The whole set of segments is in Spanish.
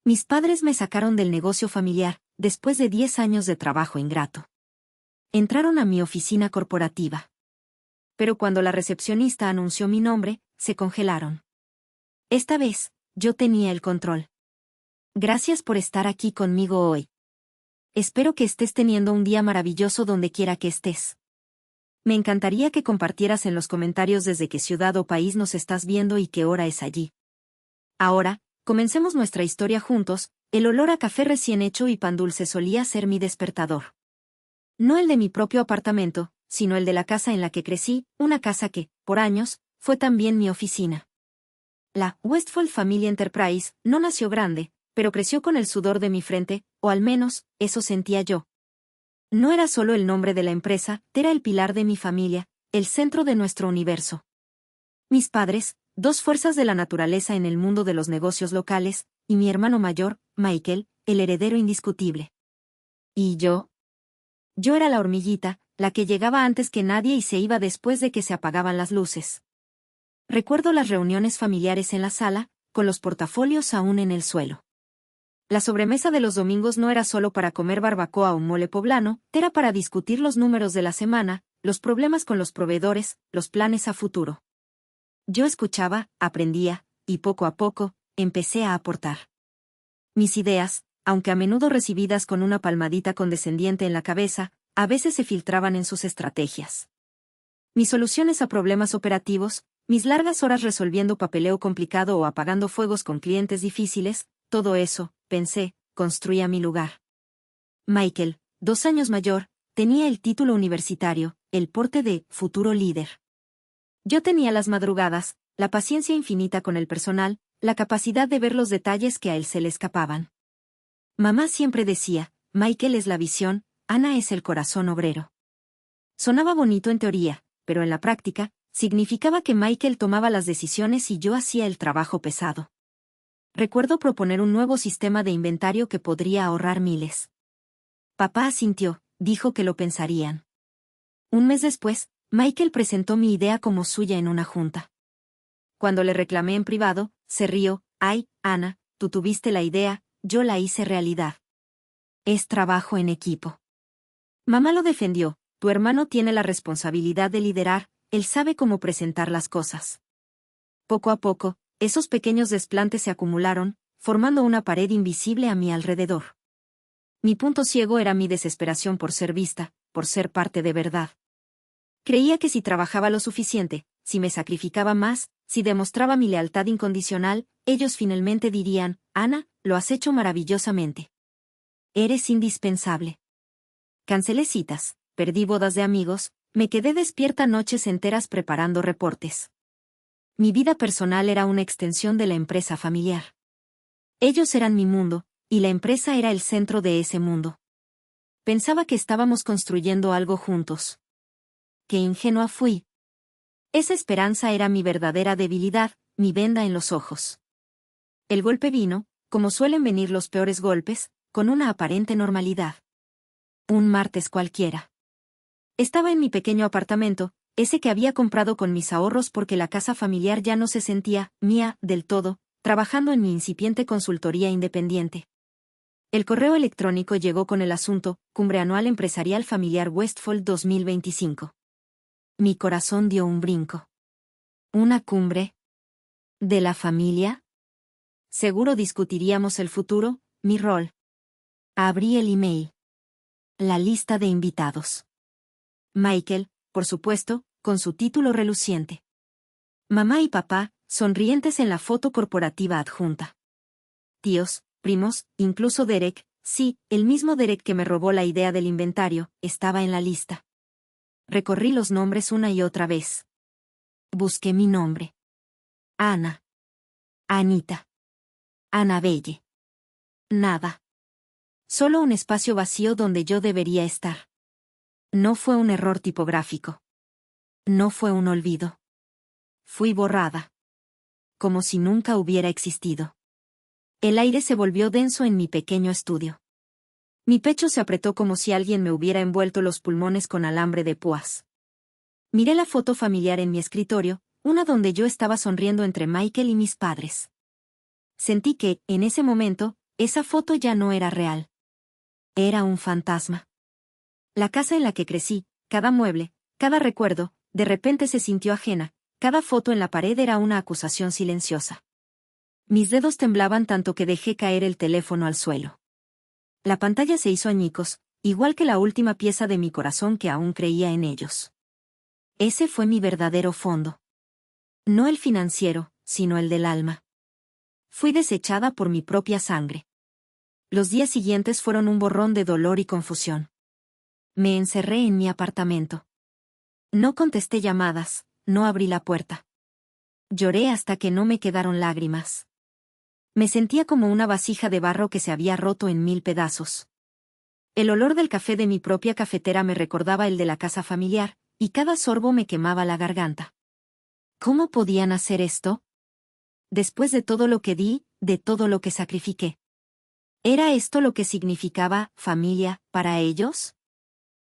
Mis padres me sacaron del negocio familiar, después de 10 años de trabajo ingrato. Entraron a mi oficina corporativa. Pero cuando la recepcionista anunció mi nombre, se congelaron. Esta vez, yo tenía el control. Gracias por estar aquí conmigo hoy. Espero que estés teniendo un día maravilloso donde quiera que estés. Me encantaría que compartieras en los comentarios desde qué ciudad o país nos estás viendo y qué hora es allí. Ahora, comencemos nuestra historia juntos. El olor a café recién hecho y pan dulce solía ser mi despertador. No el de mi propio apartamento, sino el de la casa en la que crecí, una casa que, por años, fue también mi oficina. La Westfold Family Enterprise no nació grande, pero creció con el sudor de mi frente, o al menos, eso sentía yo. No era solo el nombre de la empresa, era el pilar de mi familia, el centro de nuestro universo. Mis padres, dos fuerzas de la naturaleza en el mundo de los negocios locales, y mi hermano mayor, Michael, el heredero indiscutible. ¿Y yo? Yo era la hormiguita, la que llegaba antes que nadie y se iba después de que se apagaban las luces. Recuerdo las reuniones familiares en la sala, con los portafolios aún en el suelo. La sobremesa de los domingos no era solo para comer barbacoa o mole poblano, era para discutir los números de la semana, los problemas con los proveedores, los planes a futuro. Yo escuchaba, aprendía, y poco a poco, empecé a aportar. Mis ideas, aunque a menudo recibidas con una palmadita condescendiente en la cabeza, a veces se filtraban en sus estrategias. Mis soluciones a problemas operativos, mis largas horas resolviendo papeleo complicado o apagando fuegos con clientes difíciles, todo eso, pensé, construía mi lugar. Michael, 2 años mayor, tenía el título universitario, el porte de futuro líder. Yo tenía las madrugadas, la paciencia infinita con el personal, la capacidad de ver los detalles que a él se le escapaban. Mamá siempre decía, Michael es la visión, Ana es el corazón obrero. Sonaba bonito en teoría, pero en la práctica, significaba que Michael tomaba las decisiones y yo hacía el trabajo pesado. Recuerdo proponer un nuevo sistema de inventario que podría ahorrar miles. Papá asintió, dijo que lo pensarían. Un mes después, Michael presentó mi idea como suya en una junta. Cuando le reclamé en privado, se rió, ay, Ana, tú tuviste la idea, yo la hice realidad. Es trabajo en equipo. Mamá lo defendió, tu hermano tiene la responsabilidad de liderar, él sabe cómo presentar las cosas. Poco a poco, esos pequeños desplantes se acumularon, formando una pared invisible a mi alrededor. Mi punto ciego era mi desesperación por ser vista, por ser parte de verdad. Creía que si trabajaba lo suficiente, si me sacrificaba más, si demostraba mi lealtad incondicional, ellos finalmente dirían, Ana, lo has hecho maravillosamente. Eres indispensable. Cancelé citas, perdí bodas de amigos, me quedé despierta noches enteras preparando reportes. Mi vida personal era una extensión de la empresa familiar. Ellos eran mi mundo, y la empresa era el centro de ese mundo. Pensaba que estábamos construyendo algo juntos. Qué ingenua fui. Esa esperanza era mi verdadera debilidad, mi venda en los ojos. El golpe vino, como suelen venir los peores golpes, con una aparente normalidad. Un martes cualquiera. Estaba en mi pequeño apartamento, ese que había comprado con mis ahorros porque la casa familiar ya no se sentía mía del todo, trabajando en mi incipiente consultoría independiente. El correo electrónico llegó con el asunto, Cumbre Anual Empresarial Familiar Westfold 2025. Mi corazón dio un brinco. ¿Una cumbre? ¿De la familia? Seguro discutiríamos el futuro, mi rol. Abrí el email. La lista de invitados. Michael, por supuesto, con su título reluciente. Mamá y papá, sonrientes en la foto corporativa adjunta. Tíos, primos, incluso Derek, sí, el mismo Derek que me robó la idea del inventario, estaba en la lista. Recorrí los nombres una y otra vez. Busqué mi nombre. Ana. Anita. Annabelle. Nada. Solo un espacio vacío donde yo debería estar. No fue un error tipográfico. No fue un olvido. Fui borrada. Como si nunca hubiera existido. El aire se volvió denso en mi pequeño estudio. Mi pecho se apretó como si alguien me hubiera envuelto los pulmones con alambre de púas. Miré la foto familiar en mi escritorio, una donde yo estaba sonriendo entre Michael y mis padres. Sentí que, en ese momento, Esa foto ya no era real. Era un fantasma. La casa en la que crecí, cada mueble, cada recuerdo, de repente se sintió ajena, cada foto en la pared era una acusación silenciosa. Mis dedos temblaban tanto que dejé caer el teléfono al suelo. La pantalla se hizo añicos, igual que la última pieza de mi corazón que aún creía en ellos. Ese fue mi verdadero fondo. No el financiero, sino el del alma. Fui desechada por mi propia sangre. Los días siguientes fueron un borrón de dolor y confusión. Me encerré en mi apartamento. No contesté llamadas, no abrí la puerta. Lloré hasta que no me quedaron lágrimas. Me sentía como una vasija de barro que se había roto en 1000 pedazos. El olor del café de mi propia cafetera me recordaba el de la casa familiar, y cada sorbo me quemaba la garganta. ¿Cómo podían hacer esto? Después de todo lo que di, de todo lo que sacrifiqué. ¿Era esto lo que significaba familia para ellos?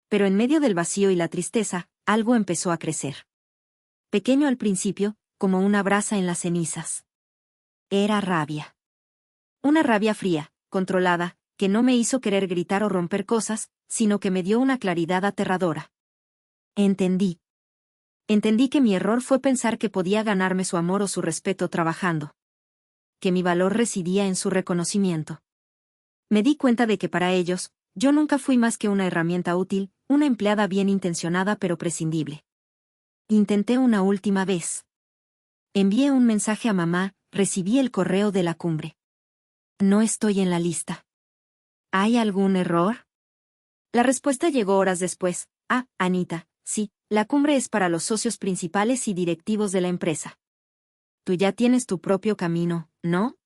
Pero en medio del vacío y la tristeza, algo empezó a crecer. Pequeño al principio, como una brasa en las cenizas. Era rabia. Una rabia fría, controlada, que no me hizo querer gritar o romper cosas, sino que me dio una claridad aterradora. Entendí. Entendí que mi error fue pensar que podía ganarme su amor o su respeto trabajando. Que mi valor residía en su reconocimiento. Me di cuenta de que para ellos, yo nunca fui más que una herramienta útil, una empleada bien intencionada pero prescindible. Intenté una última vez. Envié un mensaje a mamá, recibí el correo de la cumbre. No estoy en la lista. ¿Hay algún error? La respuesta llegó horas después. Ah, Anita, sí, la cumbre es para los socios principales y directivos de la empresa. Tú ya tienes tu propio camino, ¿no?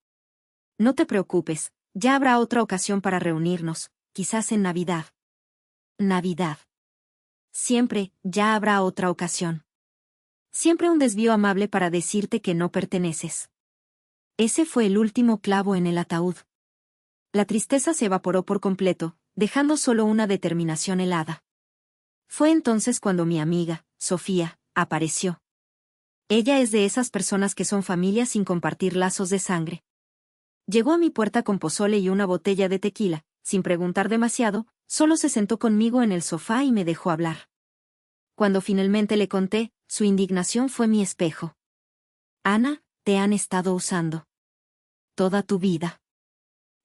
No te preocupes, ya habrá otra ocasión para reunirnos, quizás en Navidad. Navidad. Siempre, ya habrá otra ocasión. Siempre un desvío amable para decirte que no perteneces. Ese fue el último clavo en el ataúd. La tristeza se evaporó por completo, dejando solo una determinación helada. Fue entonces cuando mi amiga, Sofía, apareció. Ella es de esas personas que son familia sin compartir lazos de sangre. Llegó a mi puerta con pozole y una botella de tequila, sin preguntar demasiado, solo se sentó conmigo en el sofá y me dejó hablar. Cuando finalmente le conté, su indignación fue mi espejo. Ana, te han estado usando. Toda tu vida.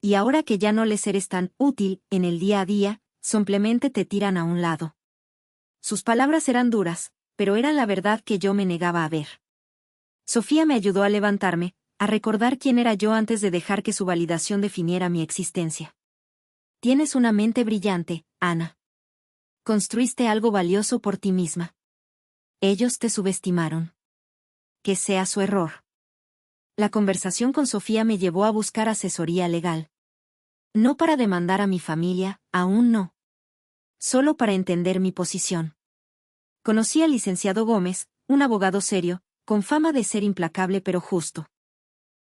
Y ahora que ya no les eres tan útil en el día a día, simplemente te tiran a un lado. Sus palabras eran duras, pero eran la verdad que yo me negaba a ver. Sofía me ayudó a levantarme, a recordar quién era yo antes de dejar que su validación definiera mi existencia. Tienes una mente brillante, Ana. Construiste algo valioso por ti misma. Ellos te subestimaron. Que sea su error. La conversación con Sofía me llevó a buscar asesoría legal. No para demandar a mi familia, aún no. Solo para entender mi posición. Conocí al licenciado Gómez, un abogado serio, con fama de ser implacable pero justo.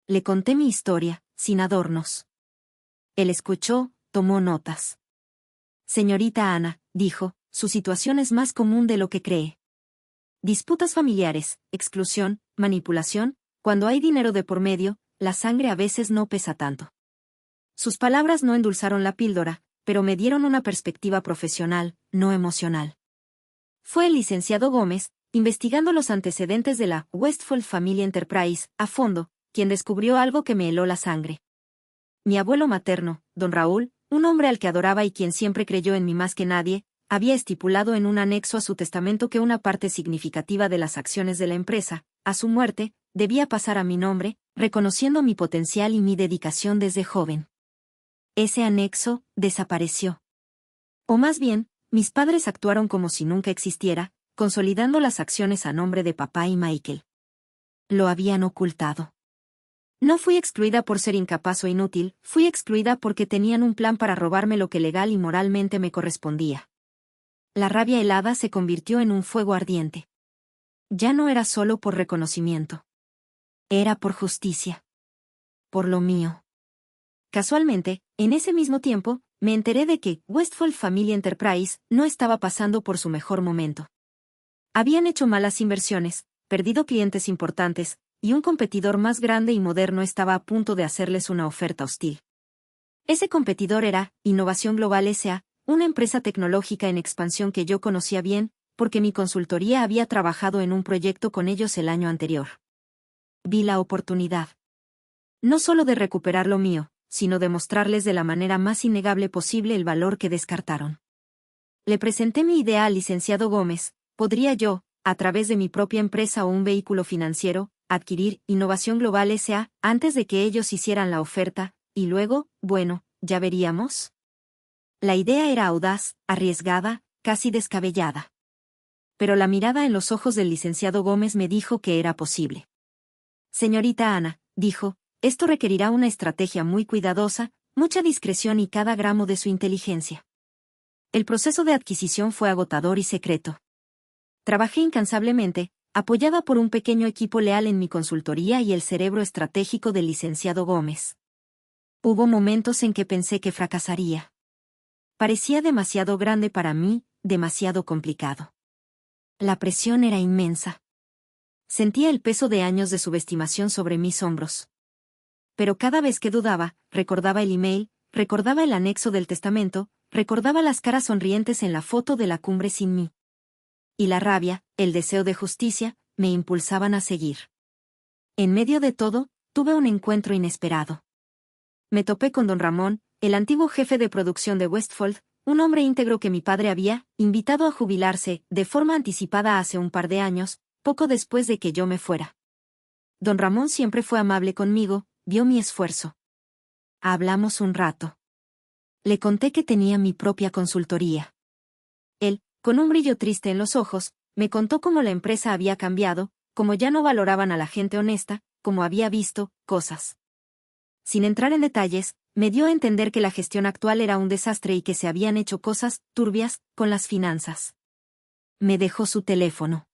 Le conté mi historia, sin adornos. Él escuchó, tomó notas. Señorita Ana, dijo, su situación es más común de lo que cree. Disputas familiares, exclusión, manipulación, cuando hay dinero de por medio, la sangre a veces no pesa tanto. Sus palabras no endulzaron la píldora, pero me dieron una perspectiva profesional, no emocional. Fue el licenciado Gómez, investigando los antecedentes de la Westfall Family Enterprise, a fondo, quien descubrió algo que me heló la sangre. Mi abuelo materno, don Raúl, un hombre al que adoraba y quien siempre creyó en mí más que nadie, había estipulado en un anexo a su testamento que una parte significativa de las acciones de la empresa, a su muerte, debía pasar a mi nombre, reconociendo mi potencial y mi dedicación desde joven. Ese anexo desapareció. O más bien, mis padres actuaron como si nunca existiera, consolidando las acciones a nombre de papá y Michael. Lo habían ocultado. No fui excluida por ser incapaz o inútil, fui excluida porque tenían un plan para robarme lo que legal y moralmente me correspondía. La rabia helada se convirtió en un fuego ardiente. Ya no era solo por reconocimiento. Era por justicia. Por lo mío. Casualmente, en ese mismo tiempo, me enteré de que Westfall Family Enterprise no estaba pasando por su mejor momento. Habían hecho malas inversiones, perdido clientes importantes, y un competidor más grande y moderno estaba a punto de hacerles una oferta hostil. Ese competidor era Innovación Global S.A., una empresa tecnológica en expansión que yo conocía bien, porque mi consultoría había trabajado en un proyecto con ellos el año anterior. Vi la oportunidad. No solo de recuperar lo mío, sino de mostrarles de la manera más innegable posible el valor que descartaron. Le presenté mi idea al licenciado Gómez: ¿podría yo, a través de mi propia empresa o un vehículo financiero, adquirir Innovación Global S.A. antes de que ellos hicieran la oferta, y luego, bueno, ya veríamos? La idea era audaz, arriesgada, casi descabellada. Pero la mirada en los ojos del licenciado Gómez me dijo que era posible. Señorita Ana, dijo, esto requerirá una estrategia muy cuidadosa, mucha discreción y cada gramo de su inteligencia. El proceso de adquisición fue agotador y secreto. Trabajé incansablemente, apoyada por un pequeño equipo leal en mi consultoría y el cerebro estratégico del licenciado Gómez. Hubo momentos en que pensé que fracasaría. Parecía demasiado grande para mí, demasiado complicado. La presión era inmensa. Sentía el peso de años de subestimación sobre mis hombros. Pero cada vez que dudaba, recordaba el email, recordaba el anexo del testamento, recordaba las caras sonrientes en la foto de la cumbre sin mí. Y la rabia, el deseo de justicia, me impulsaban a seguir. En medio de todo, tuve un encuentro inesperado. Me topé con don Ramón, el antiguo jefe de producción de Westfold, un hombre íntegro que mi padre había invitado a jubilarse, de forma anticipada hace un par de años, poco después de que yo me fuera. Don Ramón siempre fue amable conmigo, vio mi esfuerzo. Hablamos un rato. Le conté que tenía mi propia consultoría. Él, con un brillo triste en los ojos, me contó cómo la empresa había cambiado, cómo ya no valoraban a la gente honesta, cómo había visto cosas. Sin entrar en detalles, me dio a entender que la gestión actual era un desastre y que se habían hecho cosas turbias con las finanzas. Me dejó su teléfono.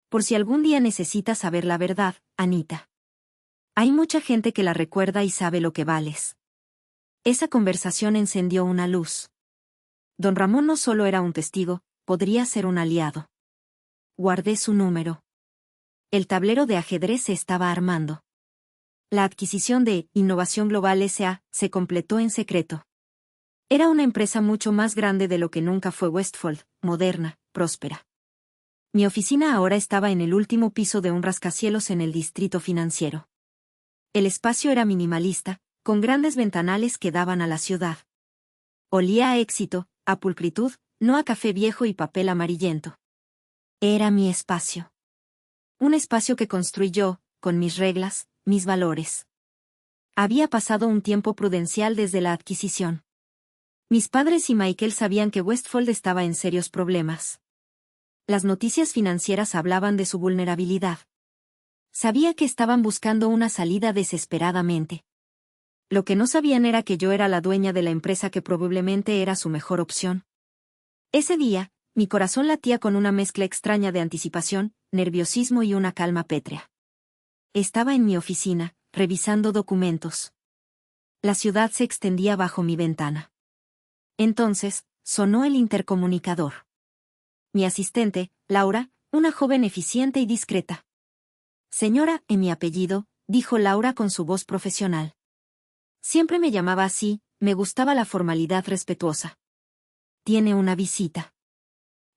Por si algún día necesitas saber la verdad, Anita. Hay mucha gente que la recuerda y sabe lo que vales. Esa conversación encendió una luz. Don Ramón no solo era un testigo, podría ser un aliado. Guardé su número. El tablero de ajedrez se estaba armando. La adquisición de Innovación Global S.A. se completó en secreto. Era una empresa mucho más grande de lo que nunca fue Westfold, moderna, próspera. Mi oficina ahora estaba en el último piso de un rascacielos en el distrito financiero. El espacio era minimalista, con grandes ventanales que daban a la ciudad. Olía a éxito, a pulcritud, no a café viejo y papel amarillento. Era mi espacio. Un espacio que construí yo, con mis reglas, mis valores. Había pasado un tiempo prudencial desde la adquisición. Mis padres y Michael sabían que Westfold estaba en serios problemas. Las noticias financieras hablaban de su vulnerabilidad. Sabía que estaban buscando una salida desesperadamente. Lo que no sabían era que yo era la dueña de la empresa que probablemente era su mejor opción. Ese día, mi corazón latía con una mezcla extraña de anticipación, nerviosismo y una calma pétrea. Estaba en mi oficina, revisando documentos. La ciudad se extendía bajo mi ventana. Entonces, sonó el intercomunicador. Mi asistente, Laura, una joven eficiente y discreta. Señora, en mi apellido, dijo Laura con su voz profesional. Siempre me llamaba así, me gustaba la formalidad respetuosa. Tiene una visita.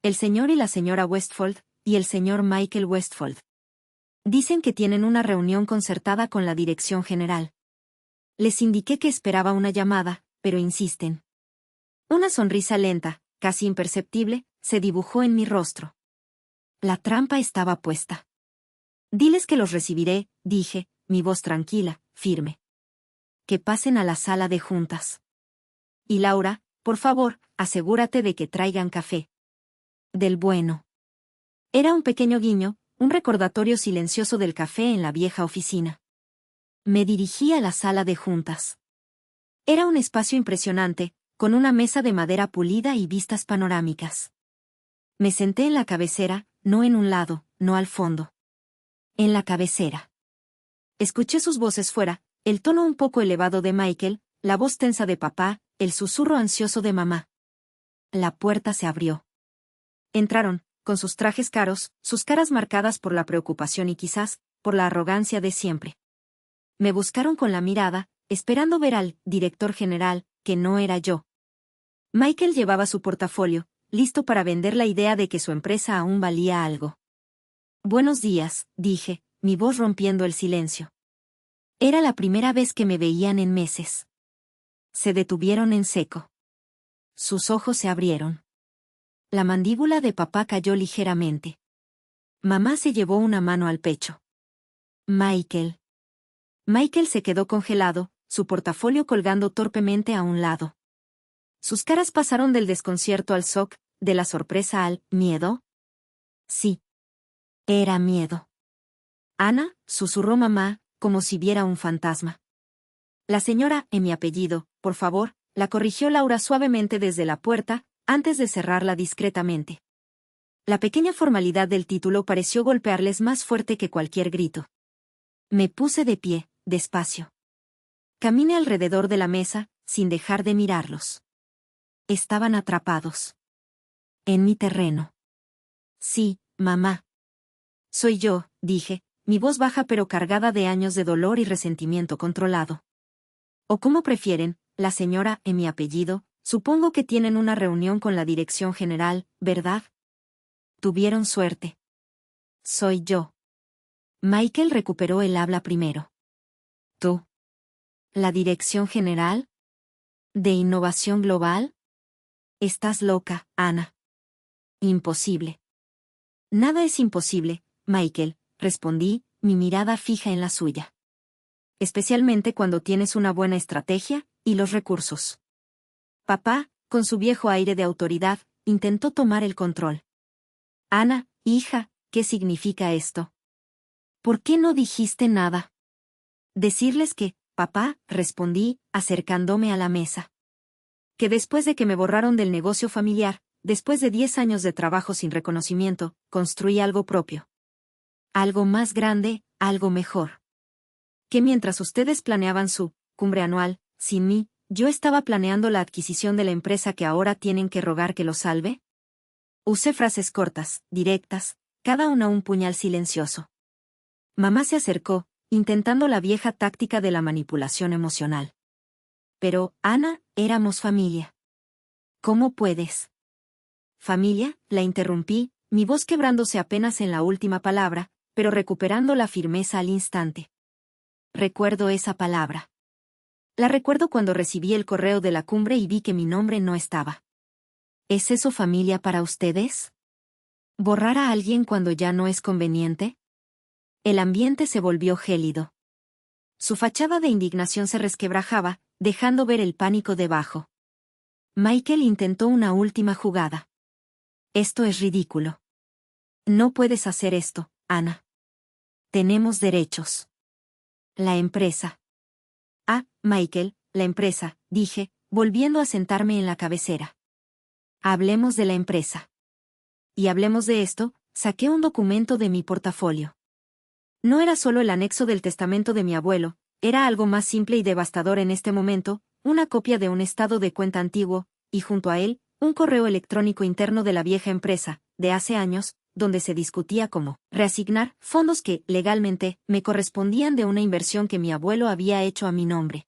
El señor y la señora Westfold, y el señor Michael Westfold. Dicen que tienen una reunión concertada con la dirección general. Les indiqué que esperaba una llamada, pero insisten. Una sonrisa lenta, casi imperceptible, se dibujó en mi rostro. La trampa estaba puesta. Diles que los recibiré, dije, mi voz tranquila, firme. Que pasen a la sala de juntas. Y Laura, por favor, asegúrate de que traigan café. Del bueno. Era un pequeño guiño, un recordatorio silencioso del café en la vieja oficina. Me dirigí a la sala de juntas. Era un espacio impresionante, con una mesa de madera pulida y vistas panorámicas. Me senté en la cabecera, no en un lado, no al fondo. En la cabecera. Escuché sus voces fuera, el tono un poco elevado de Michael, la voz tensa de papá, el susurro ansioso de mamá. La puerta se abrió. Entraron, con sus trajes caros, sus caras marcadas por la preocupación y quizás, por la arrogancia de siempre. Me buscaron con la mirada, esperando ver al director general, que no era yo. Michael llevaba su portafolio, listo para vender la idea de que su empresa aún valía algo. Buenos días, dije, mi voz rompiendo el silencio. Era la primera vez que me veían en meses. Se detuvieron en seco. Sus ojos se abrieron. La mandíbula de papá cayó ligeramente. Mamá se llevó una mano al pecho. Michael. Michael se quedó congelado, su portafolio colgando torpemente a un lado. Sus caras pasaron del desconcierto al shock, de la sorpresa al miedo. Sí. Era miedo. Ana, susurró mamá, como si viera un fantasma. La señora, en mi apellido, por favor, la corrigió Laura suavemente desde la puerta, antes de cerrarla discretamente. La pequeña formalidad del título pareció golpearles más fuerte que cualquier grito. Me puse de pie, despacio. Caminé alrededor de la mesa, sin dejar de mirarlos. Estaban atrapados. En mi terreno. Sí, mamá. Soy yo, dije, mi voz baja pero cargada de años de dolor y resentimiento controlado. O como prefieren, la señora, en mi apellido, supongo que tienen una reunión con la dirección general, ¿verdad? Tuvieron suerte. Soy yo. Michael recuperó el habla primero. ¿Tú? ¿La dirección general? ¿De innovación global? Estás loca, Ana. Imposible. Nada es imposible, Michael, respondí, mi mirada fija en la suya. Especialmente cuando tienes una buena estrategia y los recursos. Papá, con su viejo aire de autoridad, intentó tomar el control. Ana, hija, ¿qué significa esto? ¿Por qué no dijiste nada? Decirles que, papá, respondí, acercándome a la mesa. Que después de que me borraron del negocio familiar, después de 10 años de trabajo sin reconocimiento, construí algo propio. Algo más grande, algo mejor. Que mientras ustedes planeaban su cumbre anual, sin mí, yo estaba planeando la adquisición de la empresa que ahora tienen que rogar que lo salve. Usé frases cortas, directas, cada una un puñal silencioso. Mamá se acercó, intentando la vieja táctica de la manipulación emocional. Pero, Ana, éramos familia. ¿Cómo puedes? Familia, la interrumpí, mi voz quebrándose apenas en la última palabra, pero recuperando la firmeza al instante. Recuerdo esa palabra. La recuerdo cuando recibí el correo de la cumbre y vi que mi nombre no estaba. ¿Es eso familia para ustedes? ¿Borrar a alguien cuando ya no es conveniente? El ambiente se volvió gélido. Su fachada de indignación se resquebrajaba, dejando ver el pánico debajo. Michael intentó una última jugada. Esto es ridículo. No puedes hacer esto, Ana. Tenemos derechos. La empresa. Ah, Michael, la empresa, dije, volviendo a sentarme en la cabecera. Hablemos de la empresa. Y hablemos de esto, saqué un documento de mi portafolio. No era solo el anexo del testamento de mi abuelo, era algo más simple y devastador en este momento, una copia de un estado de cuenta antiguo, y junto a él, un correo electrónico interno de la vieja empresa, de hace años, donde se discutía cómo reasignar fondos que, legalmente, me correspondían de una inversión que mi abuelo había hecho a mi nombre.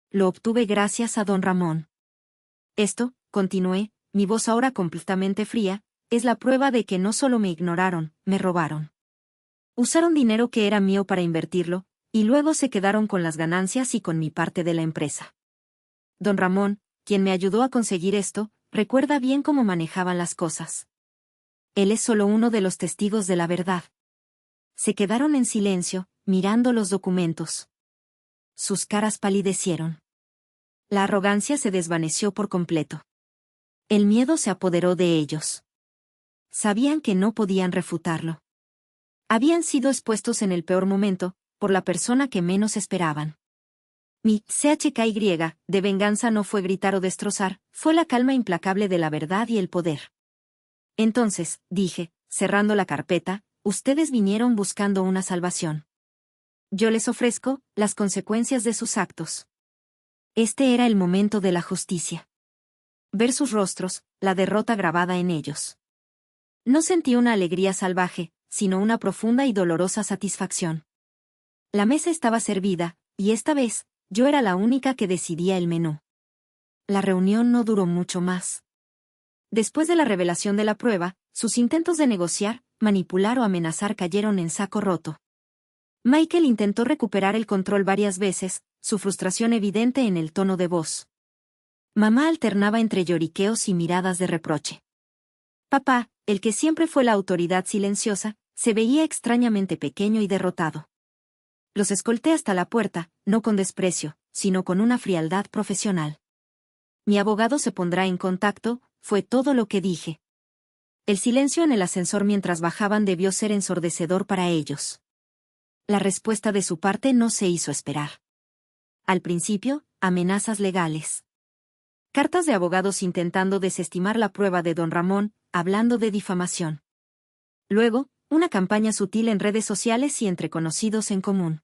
Lo obtuve gracias a don Ramón. Esto, continué, mi voz ahora completamente fría, es la prueba de que no solo me ignoraron, me robaron. Usaron dinero que era mío para invertirlo, y luego se quedaron con las ganancias y con mi parte de la empresa. Don Ramón, quien me ayudó a conseguir esto, recuerda bien cómo manejaban las cosas. Él es solo uno de los testigos de la verdad. Se quedaron en silencio, mirando los documentos. Sus caras palidecieron. La arrogancia se desvaneció por completo. El miedo se apoderó de ellos. Sabían que no podían refutarlo. Habían sido expuestos en el peor momento, por la persona que menos esperaban. Mi CHKY de venganza no fue gritar o destrozar, fue la calma implacable de la verdad y el poder. Entonces, dije, cerrando la carpeta, ustedes vinieron buscando una salvación. Yo les ofrezco las consecuencias de sus actos. Este era el momento de la justicia. Ver sus rostros, la derrota grabada en ellos. No sentí una alegría salvaje, sino una profunda y dolorosa satisfacción. La mesa estaba servida, y esta vez, yo era la única que decidía el menú. La reunión no duró mucho más. Después de la revelación de la prueba, sus intentos de negociar, manipular o amenazar cayeron en saco roto. Michael intentó recuperar el control varias veces, su frustración evidente en el tono de voz. Mamá alternaba entre lloriqueos y miradas de reproche. Papá, el que siempre fue la autoridad silenciosa, se veía extrañamente pequeño y derrotado. Los escolté hasta la puerta, no con desprecio, sino con una frialdad profesional. Mi abogado se pondrá en contacto, fue todo lo que dije. El silencio en el ascensor mientras bajaban debió ser ensordecedor para ellos. La respuesta de su parte no se hizo esperar. Al principio, amenazas legales. Cartas de abogados intentando desestimar la prueba de don Ramón, hablando de difamación. Luego, una campaña sutil en redes sociales y entre conocidos en común.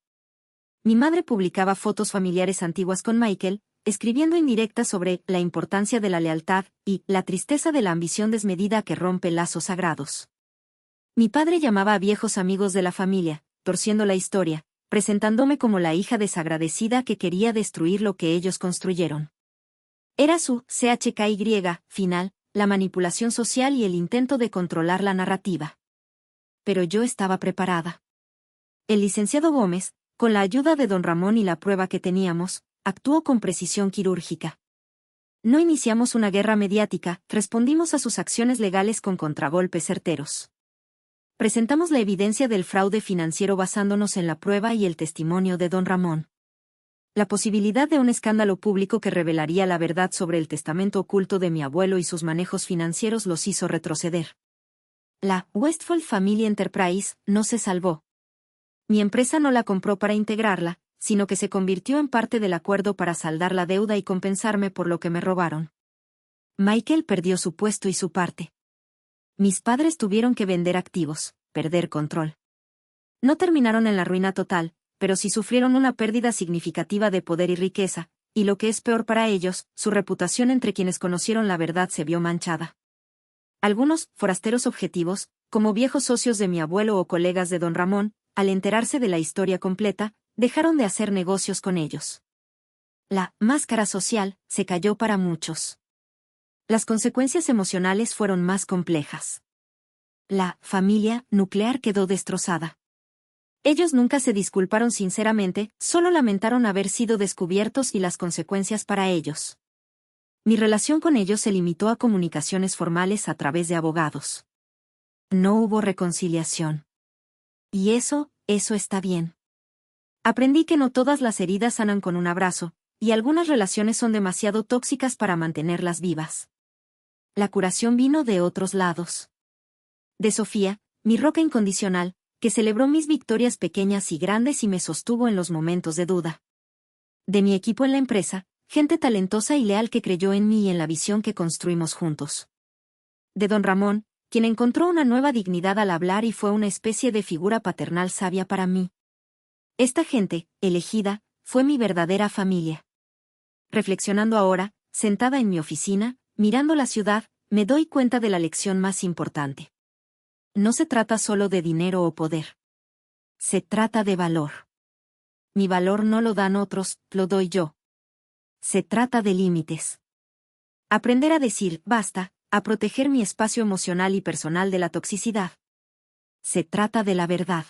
Mi madre publicaba fotos familiares antiguas con Michael, escribiendo indirectas sobre la importancia de la lealtad y la tristeza de la ambición desmedida que rompe lazos sagrados. Mi padre llamaba a viejos amigos de la familia, torciendo la historia, presentándome como la hija desagradecida que quería destruir lo que ellos construyeron. Era su CHKY final, la manipulación social y el intento de controlar la narrativa. Pero yo estaba preparada. El licenciado Gómez, con la ayuda de don Ramón y la prueba que teníamos, actuó con precisión quirúrgica. No iniciamos una guerra mediática, respondimos a sus acciones legales con contragolpes certeros. Presentamos la evidencia del fraude financiero basándonos en la prueba y el testimonio de don Ramón. La posibilidad de un escándalo público que revelaría la verdad sobre el testamento oculto de mi abuelo y sus manejos financieros los hizo retroceder. La Westfold Family Enterprise no se salvó. Mi empresa no la compró para integrarla, sino que se convirtió en parte del acuerdo para saldar la deuda y compensarme por lo que me robaron. Michael perdió su puesto y su parte. Mis padres tuvieron que vender activos, perder control. No terminaron en la ruina total, pero sí sufrieron una pérdida significativa de poder y riqueza, y lo que es peor para ellos, su reputación entre quienes conocieron la verdad se vio manchada. Algunos, forasteros objetivos, como viejos socios de mi abuelo o colegas de don Ramón, al enterarse de la historia completa, dejaron de hacer negocios con ellos. La máscara social se cayó para muchos. Las consecuencias emocionales fueron más complejas. La familia nuclear quedó destrozada. Ellos nunca se disculparon sinceramente, solo lamentaron haber sido descubiertos y las consecuencias para ellos. Mi relación con ellos se limitó a comunicaciones formales a través de abogados. No hubo reconciliación. Y eso está bien. Aprendí que no todas las heridas sanan con un abrazo, y algunas relaciones son demasiado tóxicas para mantenerlas vivas. La curación vino de otros lados. De Sofía, mi roca incondicional, que celebró mis victorias pequeñas y grandes y me sostuvo en los momentos de duda. De mi equipo en la empresa, gente talentosa y leal que creyó en mí y en la visión que construimos juntos. De don Ramón, quien encontró una nueva dignidad al hablar y fue una especie de figura paternal sabia para mí. Esta gente, elegida, fue mi verdadera familia. Reflexionando ahora, sentada en mi oficina, mirando la ciudad, me doy cuenta de la lección más importante. No se trata solo de dinero o poder. Se trata de valor. Mi valor no lo dan otros, lo doy yo. Se trata de límites. Aprender a decir, basta, a proteger mi espacio emocional y personal de la toxicidad. Se trata de la verdad.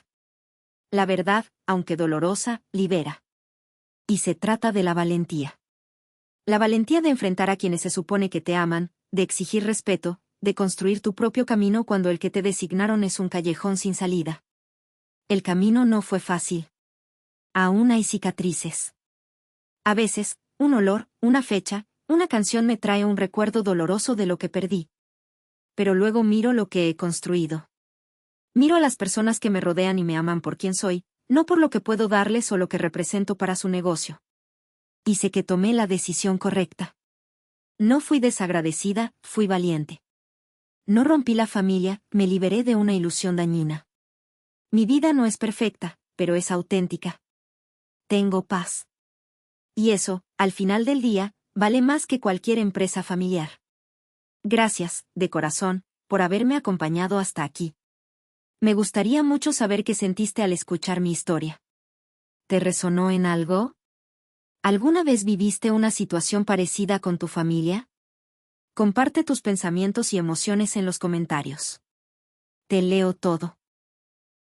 La verdad, aunque dolorosa, libera. Y se trata de la valentía. La valentía de enfrentar a quienes se supone que te aman, de exigir respeto, de construir tu propio camino cuando el que te designaron es un callejón sin salida. El camino no fue fácil. Aún hay cicatrices. A veces, un olor, una fecha, una canción me trae un recuerdo doloroso de lo que perdí. Pero luego miro lo que he construido. Miro a las personas que me rodean y me aman por quien soy, no por lo que puedo darles o lo que represento para su negocio. Y sé que tomé la decisión correcta. No fui desagradecida, fui valiente. No rompí la familia, me liberé de una ilusión dañina. Mi vida no es perfecta, pero es auténtica. Tengo paz. Y eso, al final del día, vale más que cualquier empresa familiar. Gracias, de corazón, por haberme acompañado hasta aquí. Me gustaría mucho saber qué sentiste al escuchar mi historia. ¿Te resonó en algo? ¿Alguna vez viviste una situación parecida con tu familia? Comparte tus pensamientos y emociones en los comentarios. Te leo todo.